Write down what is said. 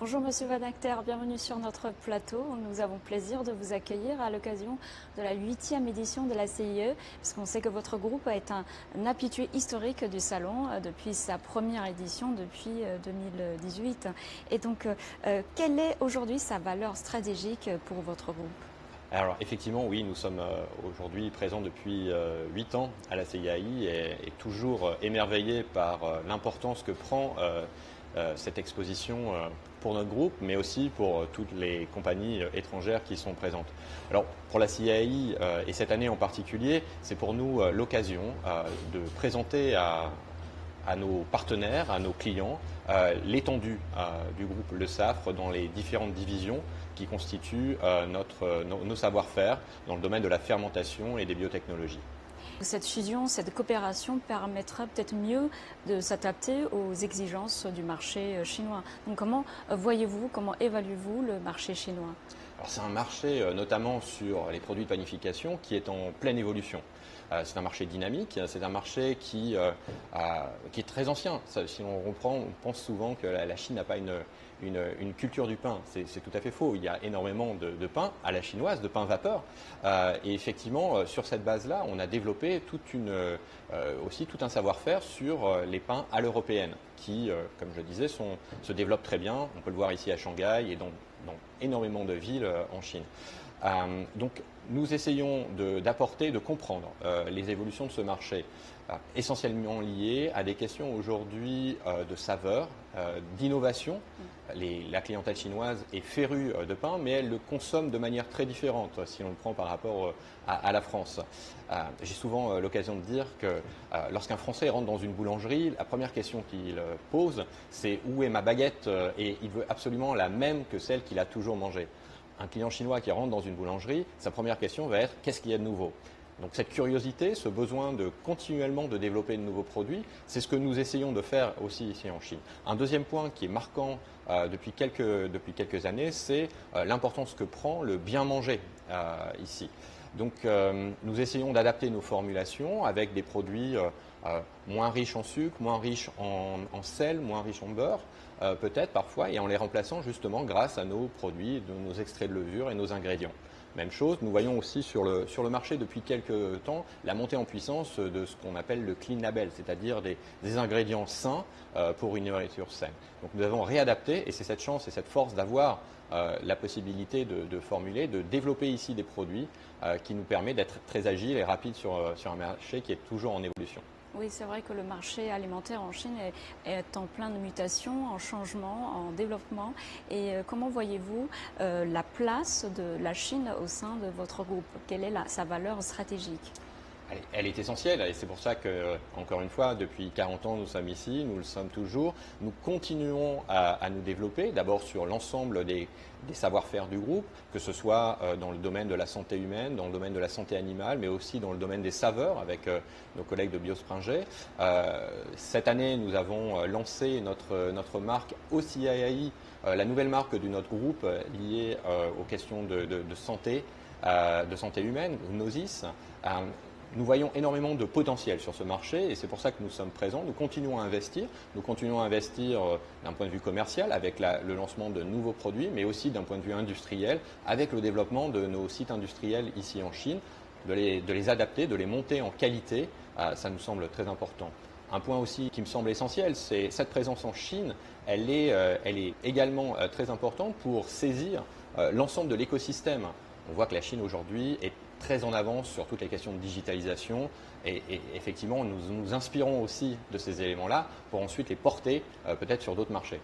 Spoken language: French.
Bonjour Monsieur Van Acter, bienvenue sur notre plateau. Nous avons plaisir de vous accueillir à l'occasion de la 8e édition de la CIE, puisqu'on sait que votre groupe est un habitué historique du salon depuis sa première édition, depuis 2018. Et donc, quelle est aujourd'hui sa valeur stratégique pour votre groupe? Alors effectivement, oui, nous sommes aujourd'hui présents depuis 8 ans à la CIAI et toujours émerveillés par l'importance que prend cette exposition pour notre groupe, mais aussi pour toutes les compagnies étrangères qui sont présentes. Alors pour la CIAI et cette année en particulier, c'est pour nous l'occasion de présenter à nos partenaires, à nos clients, l'étendue du groupe Le Safre dans les différentes divisions qui constituent nos savoir-faire dans le domaine de la fermentation et des biotechnologies. Cette fusion, cette coopération permettra peut-être mieux de s'adapter aux exigences du marché chinois. Donc comment voyez-vous, comment évaluez-vous le marché chinois? Alors c'est un marché, notamment sur les produits de panification, qui est en pleine évolution. C'est un marché dynamique, c'est un marché qui est très ancien. Si on reprend, on pense souvent que la Chine n'a pas une culture du pain. C'est tout à fait faux. Il y a énormément de pain à la chinoise, de pain vapeur. Et effectivement, sur cette base-là, on a développé aussi tout un savoir-faire sur les pains à l'européenne, qui, comme je le disais, se développent très bien. On peut le voir ici à Shanghai et dans énormément de villes en Chine. Donc nous essayons d'apporter, de comprendre les évolutions de ce marché, essentiellement liées à des questions aujourd'hui de saveur, d'innovation. La clientèle chinoise est férue de pain, mais elle le consomme de manière très différente si on le prend par rapport à la France. J'ai souvent l'occasion de dire que lorsqu'un Français rentre dans une boulangerie, la première question qu'il pose, c'est où est ma baguette, et il veut absolument la même que celle qu'il a toujours mangée. Un client chinois qui rentre dans une boulangerie, sa première question va être qu'est-ce qu'il y a de nouveau? Donc cette curiosité, ce besoin de continuellement de développer de nouveaux produits, c'est ce que nous essayons de faire aussi ici en Chine. Un deuxième point qui est marquant depuis quelques années, c'est l'importance que prend le bien manger ici. Donc nous essayons d'adapter nos formulations avec des produits moins riches en sucre, moins riches en sel, moins riches en beurre, peut-être parfois, et en les remplaçant justement grâce à nos produits, nos extraits de levure et nos ingrédients. Même chose, nous voyons aussi sur le marché depuis quelques temps la montée en puissance de ce qu'on appelle le clean label, c'est-à-dire des ingrédients sains pour une nourriture saine. Donc nous avons réadapté, et c'est cette chance et cette force d'avoir la possibilité de formuler, de développer ici des produits qui nous permet d'être très agile et rapide sur un marché qui est toujours en évolution. Oui, c'est vrai que le marché alimentaire en Chine est en pleine mutation, en changement, en développement. Et comment voyez-vous la place de la Chine au sein de votre groupe? Quelle est sa valeur stratégique? Elle est essentielle et c'est pour ça que, encore une fois, depuis 40 ans, nous sommes ici, nous le sommes toujours. Nous continuons à nous développer, d'abord sur l'ensemble des savoir-faire du groupe, que ce soit dans le domaine de la santé humaine, dans le domaine de la santé animale, mais aussi dans le domaine des saveurs avec nos collègues de Biospringer. Cette année, nous avons lancé notre marque OCIAI, la nouvelle marque de notre groupe liée aux questions de santé humaine, Gnosis. Nous voyons énormément de potentiel sur ce marché et c'est pour ça que nous sommes présents. Nous continuons à investir. Nous continuons à investir d'un point de vue commercial avec le lancement de nouveaux produits, mais aussi d'un point de vue industriel avec le développement de nos sites industriels ici en Chine, de les adapter, de les monter en qualité. Ça nous semble très important. Un point aussi qui me semble essentiel, c'est cette présence en Chine. Elle est également très importante pour saisir l'ensemble de l'écosystème. On voit que la Chine aujourd'hui est très en avance sur toutes les questions de digitalisation et effectivement nous nous inspirons aussi de ces éléments-là pour ensuite les porter peut-être sur d'autres marchés.